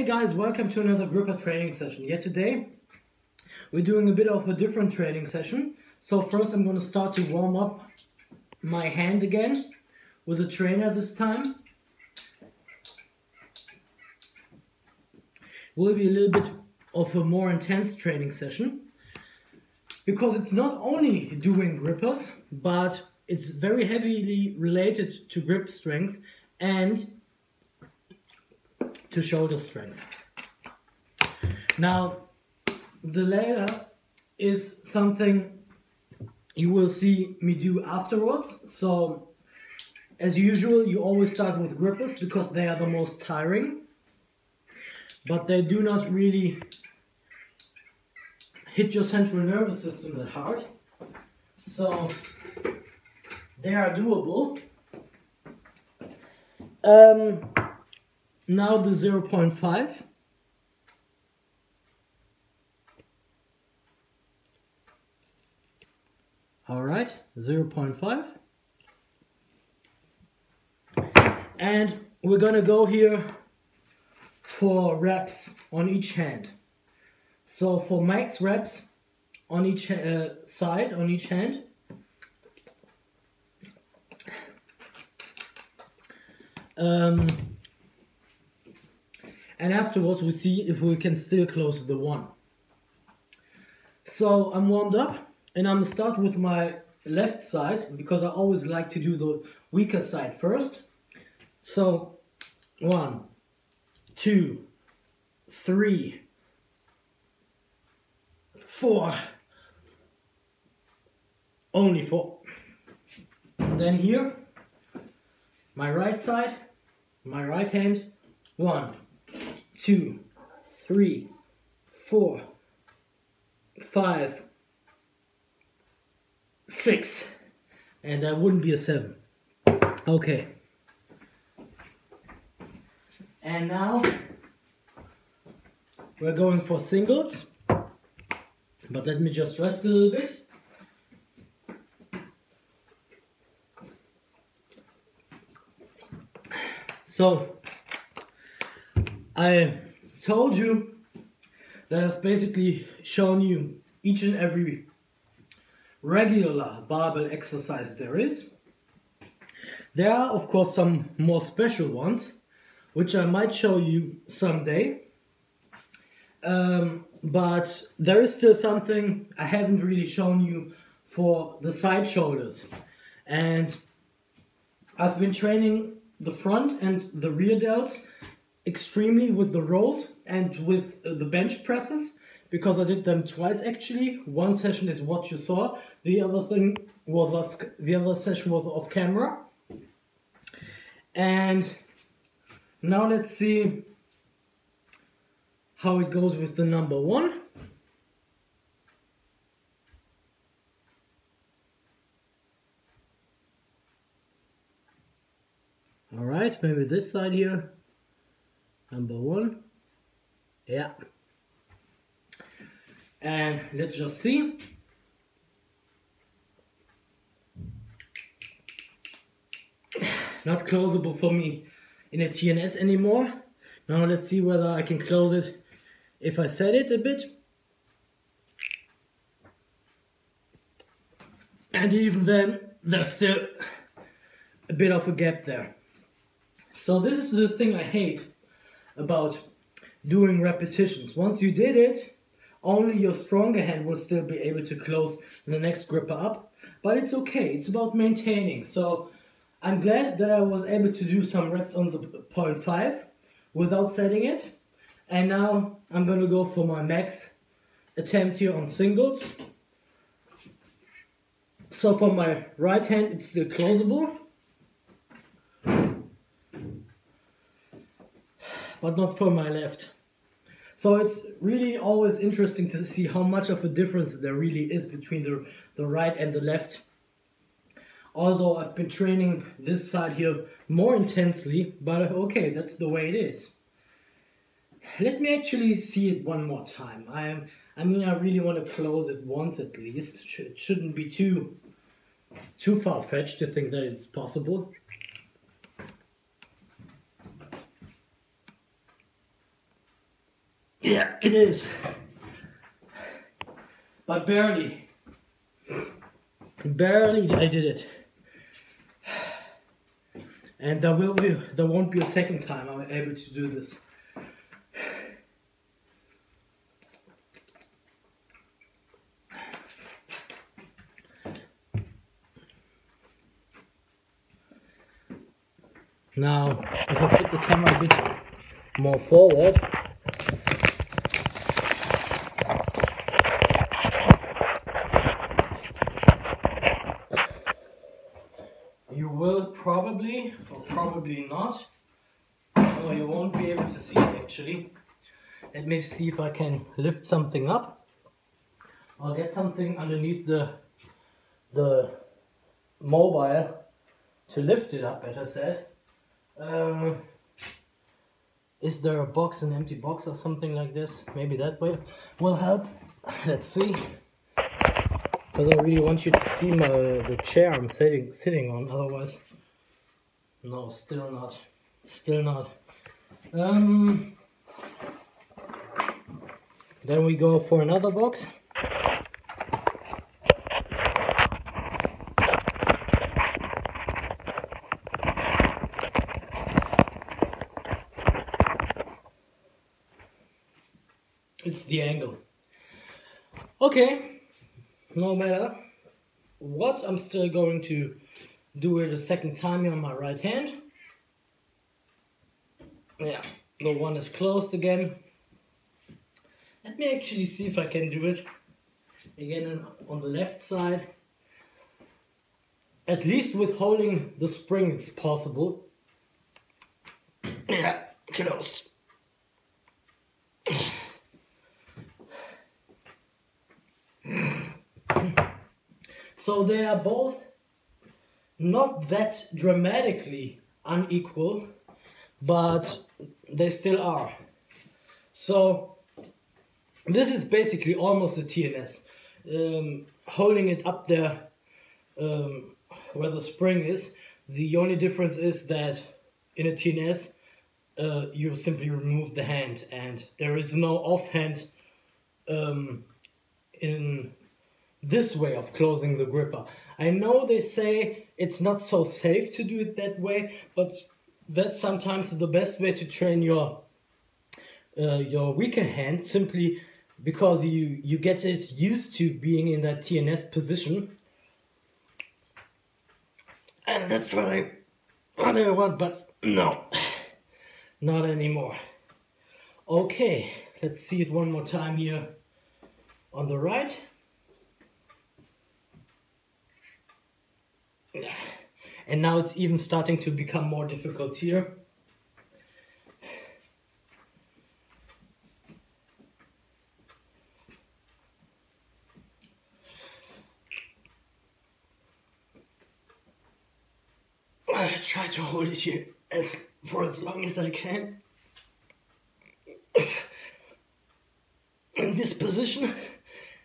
Hey guys, welcome to another gripper training session. Yet today we're doing a bit of a different training session. So first I'm going to start to warm up my hand again with a trainer this time. Will be a little bit of a more intense training session because it's not only doing grippers, but it's very heavily related to grip strength and to shoulder strength. Now, the later is something you will see me do afterwards. So, as usual, you always start with grippers because they are the most tiring, but they do not really hit your central nervous system that hard. So, they are doable. Now the 0.5. Alright, 0.5. And we're gonna go here for reps on each hand. So for max reps on each side, on each hand. And afterwards we see if we can still close the 1. So I'm warmed up and I'm gonna start with my left side because I always like to do the weaker side first. So 1, 2, 3, 4, only 4. And then here, my right side, my right hand, 1, 2, 3, 4, 5, 6, and that wouldn't be a 7. Okay. And now we're going for singles, but let me just rest a little bit. So I told you that I've basically shown you each and every regular barbell exercise there is. There are of course some more special ones, which I might show you someday. But there is still something I haven't really shown you for the side shoulders. And I've been training the front and the rear delts extremely with the rows and with the bench presses, because I did them twice actually. One session is what you saw, the other session was off camera. And now let's see how it goes with the number 1. Alright, maybe this side here. Number 1. Yeah. And let's just see. Not closable for me in a TNS anymore. Now let's see whether I can close it if I set it a bit. And even then, there's still a bit of a gap there. So this is the thing I hate about doing repetitions. Once you did it, only your stronger hand will still be able to close the next gripper up. But it's okay, it's about maintaining. So I'm glad that I was able to do some reps on the 0.5 without setting it. And now I'm going to go for my max attempt here on singles. So for my right hand it's still closable, but not for my left. So it's really always interesting to see how much of a difference there really is between the right and the left. Although I've been training this side here more intensely, but okay, that's the way it is. Let me actually see it one more time. I mean, I really want to close it once at least. It shouldn't be too far-fetched to think that it's possible. Yeah, it is. But barely. Barely I did it. And there won't be a second time I'm able to do this. Now, if I put the camera a bit more forward, you will probably, or probably not, or you won't be able to see it actually. Let me see if I can lift something up. I'll get something underneath the mobile to lift it up, better said. Is there a box, an empty box or something like this? Maybe that way will help. Let's see. Because I really want you to see the chair I'm sitting on, otherwise... No, still not. Still not. Then we go for another box. It's the angle. Okay, no matter what, I'm still going to do it a second time here on my right hand. Yeah, the one is closed again. Let me actually see if I can do it again on the left side. At least with holding the spring it's possible. Yeah, closed. So they are both not that dramatically unequal, but they still are. So this is basically almost a TNS. Holding it up there where the spring is, the only difference is that in a TNS you simply remove the hand and there is no offhand in this way of closing the gripper. I know they say it's not so safe to do it that way, but that's sometimes the best way to train your weaker hand, simply because you get it used to being in that TNS position. And that's what I want, but no, not anymore. Okay, let's see it one more time here on the right. And now it's even starting to become more difficult here. I try to hold it here for as long as I can. In this position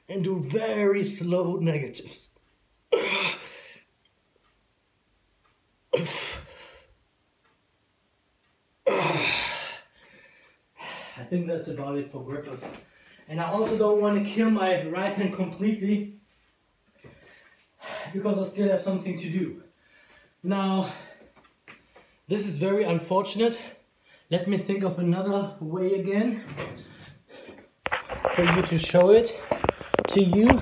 and do very slow negatives. I think that's about it for grippers. And I also don't want to kill my right hand completely because I still have something to do. Now, this is very unfortunate. Let me think of another way again for you to show it to you.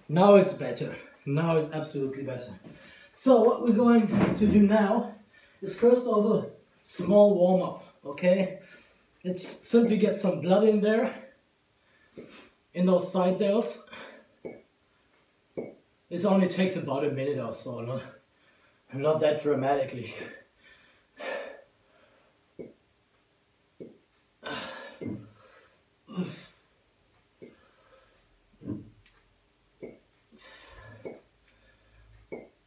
Now it's better. Now it's absolutely better. So what we're going to do now is first of all a small warm-up, okay? Let's simply get some blood in there, in those side delts. This only takes about a minute or so, not that dramatically.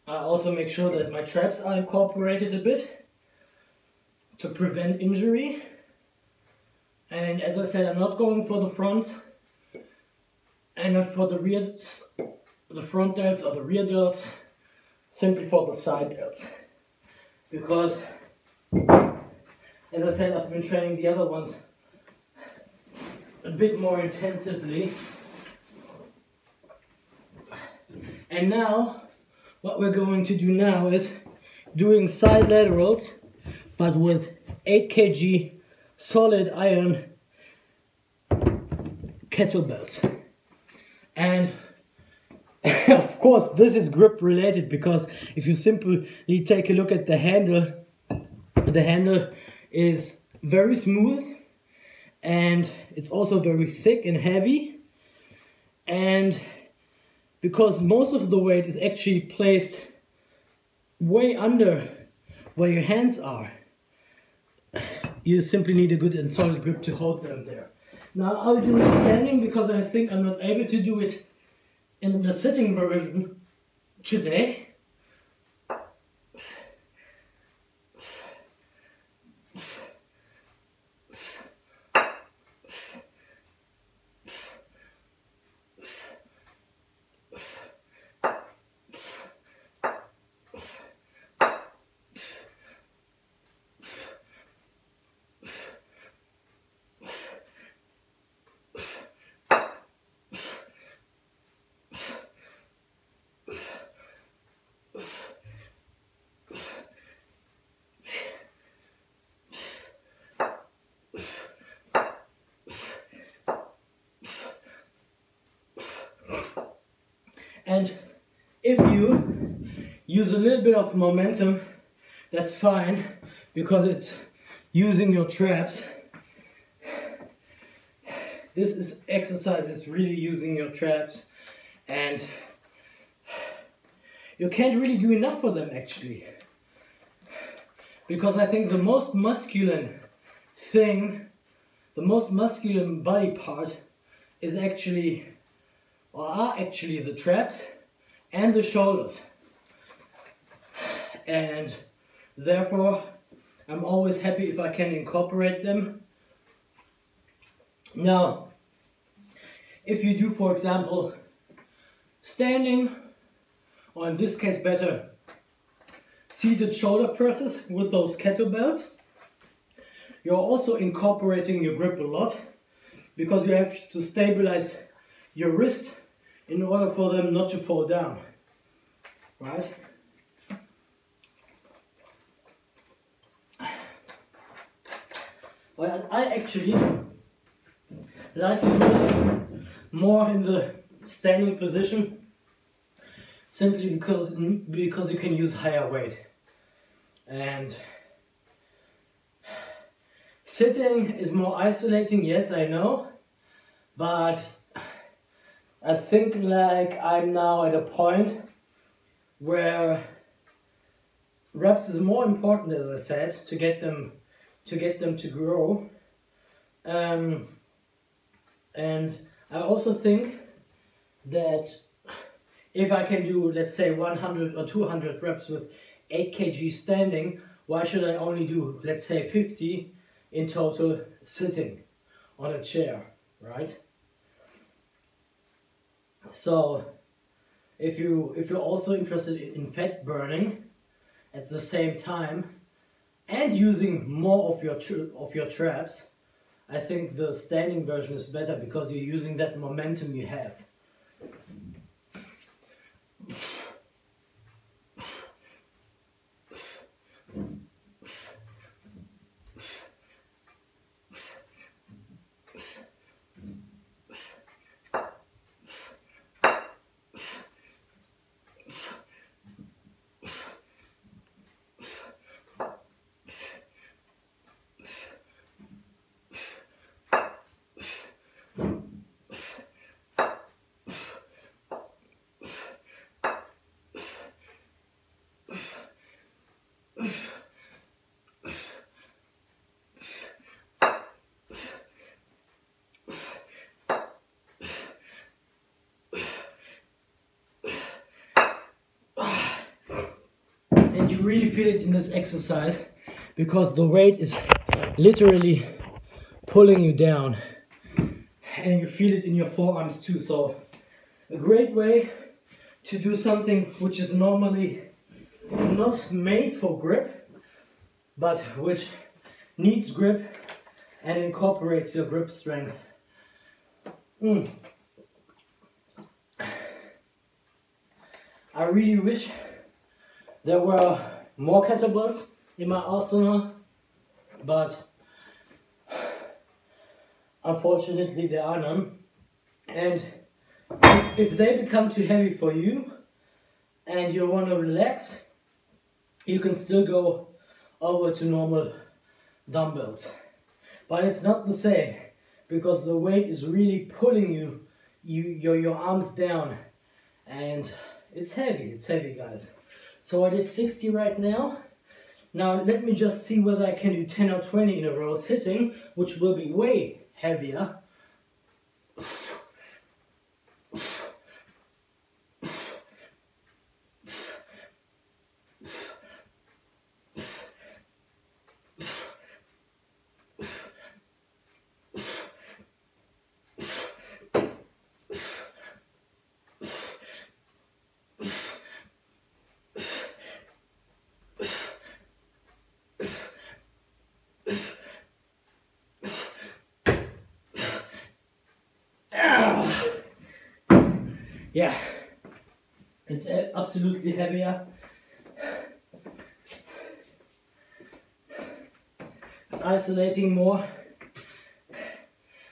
I also make sure that my traps are incorporated a bit to prevent injury. And as I said, I'm not going for the fronts and not for the rear, the front delts or the rear delts, simply for the side delts. Because as I said, I've been training the other ones a bit more intensively. And now, what we're going to do now is doing side laterals, but with 8 kg solid iron kettlebells. And of course, this is grip related, because if you simply take a look at the handle is very smooth, and it's also very thick and heavy. And because most of the weight is actually placed way under where your hands are, you simply need a good and solid grip to hold them there. Now I'll do it standing because I think I'm not able to do it in the sitting version today. And if you use a little bit of momentum, that's fine, because it's using your traps. This exercise is really using your traps, and you can't really do enough for them actually. Because I think the most masculine thing, the most masculine body part is actually, or are actually, the traps and the shoulders. And therefore I'm always happy if I can incorporate them. Now, if you do, for example, standing, or in this case better, seated shoulder presses with those kettlebells, you're also incorporating your grip a lot, because you have to stabilize your wrist in order for them not to fall down, right? Well, I actually like to do it more in the standing position, simply because you can use higher weight. And sitting is more isolating, yes, I know, but I think like I'm now at a point where reps is more important, as I said, to get them to grow. And I also think that if I can do, let's say, 100 or 200 reps with 8 kg standing, why should I only do, let's say, 50 in total sitting on a chair, right? So if you're also interested in fat burning at the same time and using more of your traps, I think the standing version is better, because you're using that momentum you have. And you really feel it in this exercise, because the weight is literally pulling you down, and you feel it in your forearms too. So a great way to do something which is normally not made for grip, but which needs grip and incorporates your grip strength. I really wish there were more kettlebells in my arsenal, but unfortunately there are none. And if they become too heavy for you and you want to relax, you can still go over to normal dumbbells. But it's not the same, because the weight is really pulling your arms down, and it's heavy guys. So I did 60 right now. Now let me just see whether I can do 10 or 20 in a row sitting, which will be way heavier. Yeah, it's absolutely heavier. It's isolating more.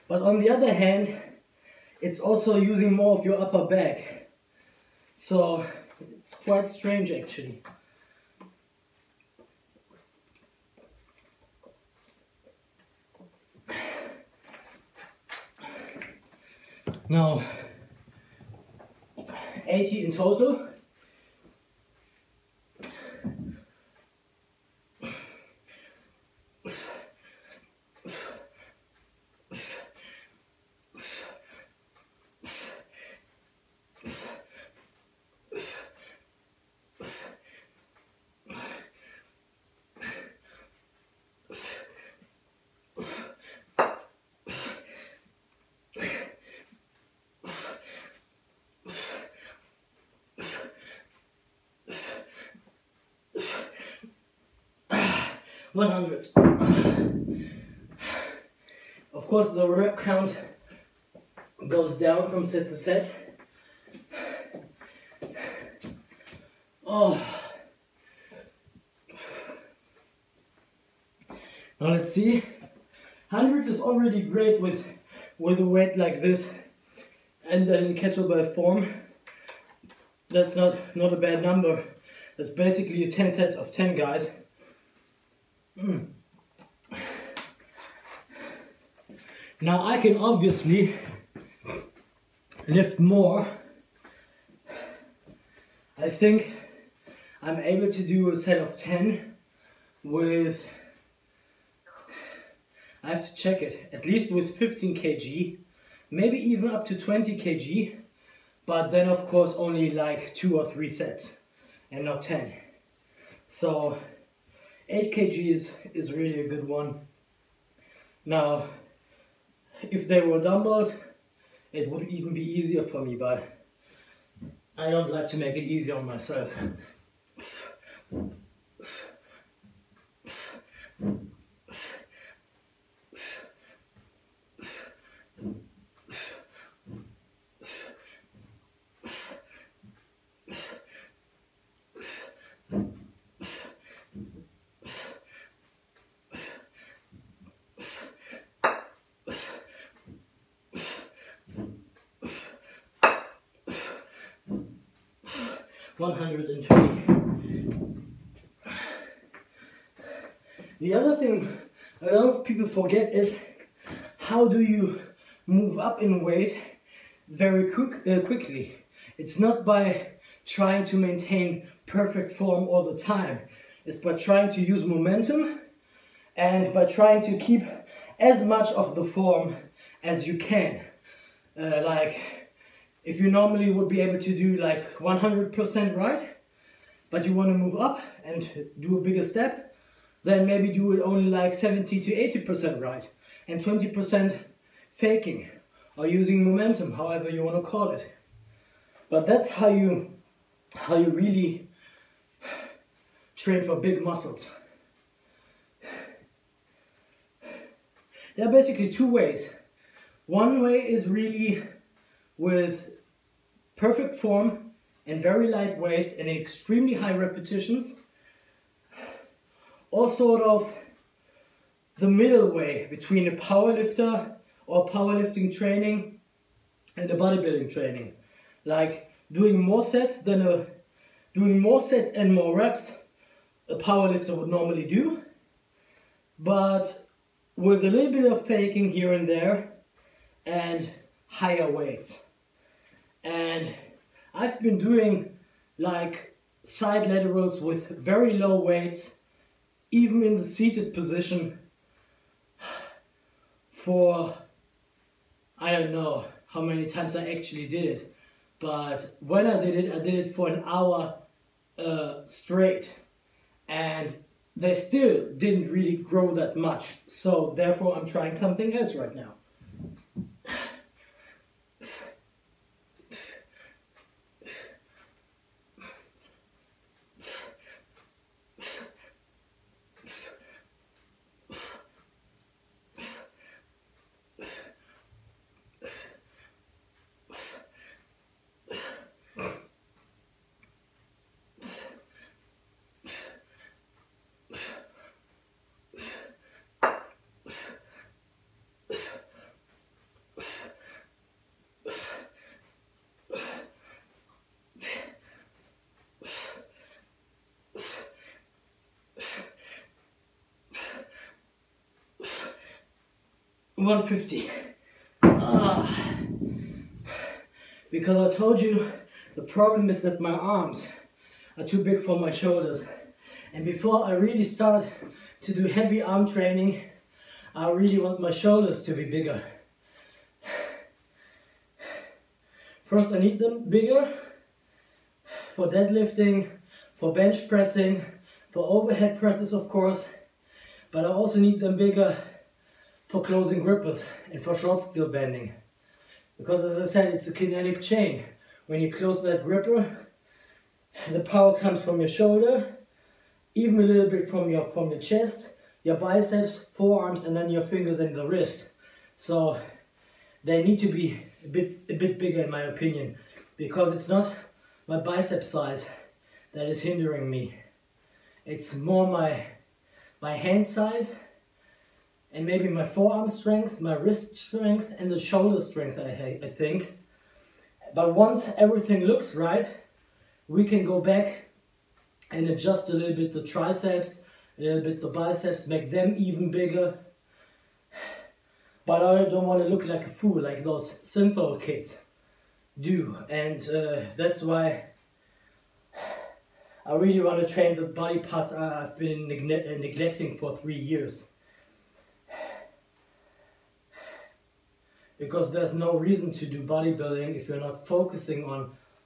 But on the other hand, it's also using more of your upper back. So it's quite strange actually. Now, 80 in total. $100. Of course, the rep count goes down from set to set. Oh. Now let's see. 100 is already great with a weight like this, and then in kettlebell form. That's not a bad number. That's basically 10 sets of 10, guys. Now I can obviously lift more. I think I'm able to do a set of 10 with, I have to check it, at least with 15 kg, maybe even up to 20 kg, but then of course only like 2 or 3 sets and not 10. So 8 kg is really a good one. Now, if they were dumbbells, it would even be easier for me, but I don't like to make it easier on myself. $120. The other thing a lot of people forget is, how do you move up in weight very quickly? It's not by trying to maintain perfect form all the time. It's by trying to use momentum and by trying to keep as much of the form as you can. Like, if you normally would be able to do like 100% right, but you want to move up and do a bigger step, then maybe do it only like 70 to 80% right and 20% faking or using momentum, however you want to call it. But that's how you really train for big muscles. There are basically two ways. One way is really with perfect form and very light weights and extremely high repetitions, or sort of the middle way between a powerlifter or powerlifting training and a bodybuilding training, like doing more sets and more reps a powerlifter would normally do, but with a little bit of faking here and there and higher weights. And I've been doing like side laterals with very low weights, even in the seated position, for I don't know how many times I actually did it, but when I did it for an hour straight, and they still didn't really grow that much. So therefore I'm trying something else right now. 150. Because I told you the problem is that my arms are too big for my shoulders. And before I really start to do heavy arm training, I really want my shoulders to be bigger. First I need them bigger for deadlifting, for bench pressing, for overhead presses of course, but I also need them bigger for closing grippers and for short steel bending. Because as I said, it's a kinetic chain. When you close that gripper, the power comes from your shoulder, even a little bit from your chest, your biceps, forearms, and then your fingers and the wrist. So they need to be a bit bigger in my opinion, because it's not my bicep size that is hindering me. It's more my hand size and maybe my forearm strength, my wrist strength, and the shoulder strength, I think. But once everything looks right, we can go back and adjust a little bit the triceps, a little bit the biceps, make them even bigger. But I don't want to look like a fool like those synthol kids do. And that's why I really want to train the body parts I've been neglecting for 3 years. Because there's no reason to do bodybuilding if you're not focusing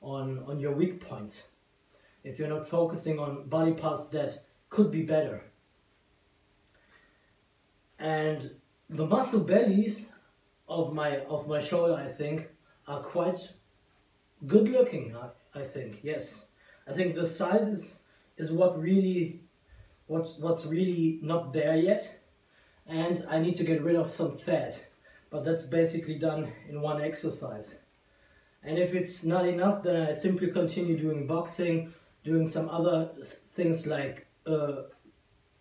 on your weak points. If you're not focusing on body parts that could be better. And the muscle bellies of my shoulder, I think, are quite good looking, I think, yes. I think the size is what's really not there yet. And I need to get rid of some fat. But that's basically done in one exercise. And if it's not enough, then I simply continue doing boxing, doing some other things like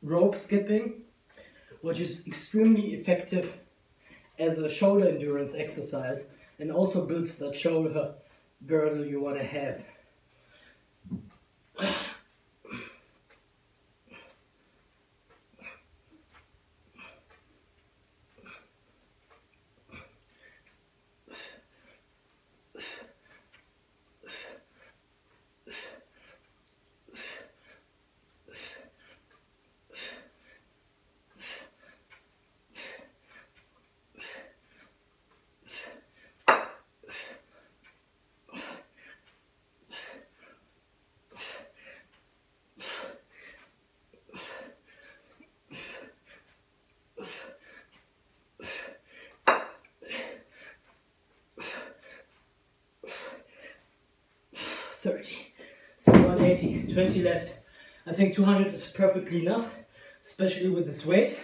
rope skipping, which is extremely effective as a shoulder endurance exercise and also builds that shoulder girdle you want to have. So 180, 20 left. I think 200 is perfectly enough, especially with this weight.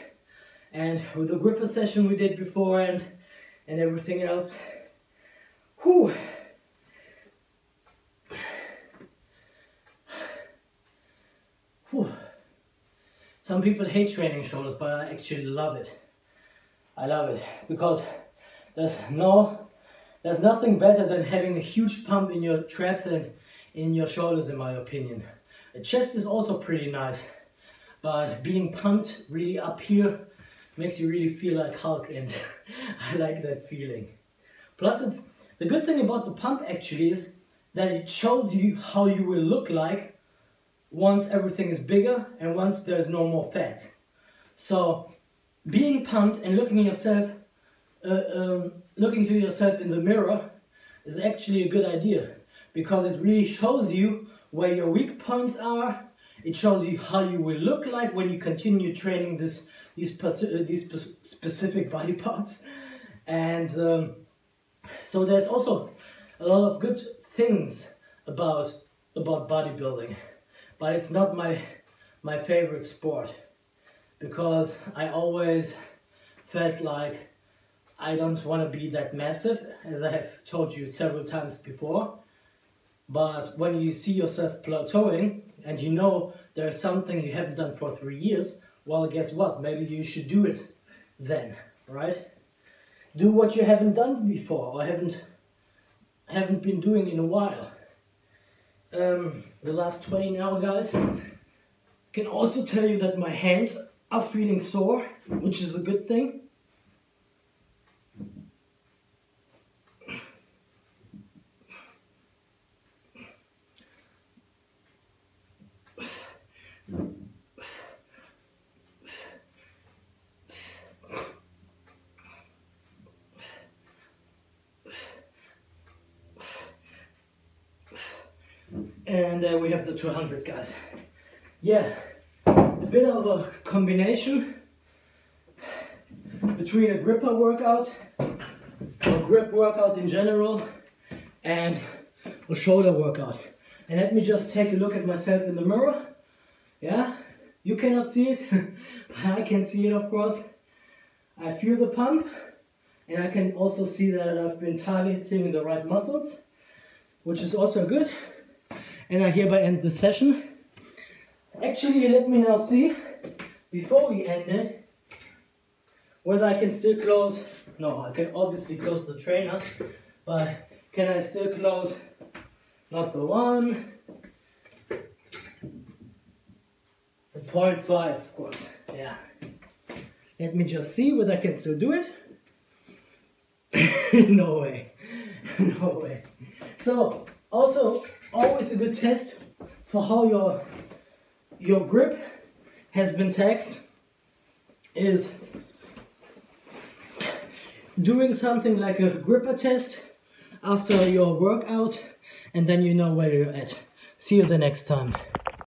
and with the gripper session we did before and everything else. Whew. Whew. Some people hate training shoulders, but I actually love it. I love it because there's nothing better than having a huge pump in your traps and in your shoulders, in my opinion. The chest is also pretty nice, but being pumped really up here makes you really feel like Hulk, and I like that feeling. Plus, the good thing about the pump actually is that it shows you how you will look like once everything is bigger and once there's no more fat. So being pumped and looking to yourself in the mirror is actually a good idea, because it really shows you where your weak points are. It shows you how you will look like when you continue training these specific body parts. And so there's also a lot of good things about bodybuilding, but it's not my favorite sport, because I always felt like I don't want to be that massive, as I have told you several times before. But when you see yourself plateauing and you know there's something you haven't done for 3 years, well, guess what? Maybe you should do it then, right? Do what you haven't done before or haven't been doing in a while. The last 20 now, guys. I can also tell you that my hands are feeling sore, which is a good thing. And there we have the 200, guys. Yeah, a bit of a combination between a gripper workout, a grip workout in general, and a shoulder workout. And let me just take a look at myself in the mirror. Yeah, you cannot see it, but I can see it, of course. I feel the pump, and I can also see that I've been targeting the right muscles, which is also good. And I hereby end the session. Actually, let me now see, before we end it, whether I can still close. No, I can obviously close the trainer, but can I still close, not the 1, the 0.5, of course, yeah. Let me just see whether I can still do it. No way, no way. So, also, always a good test for how your grip has been taxed is doing something like a gripper test after your workout, and then you know where you're at. See you the next time.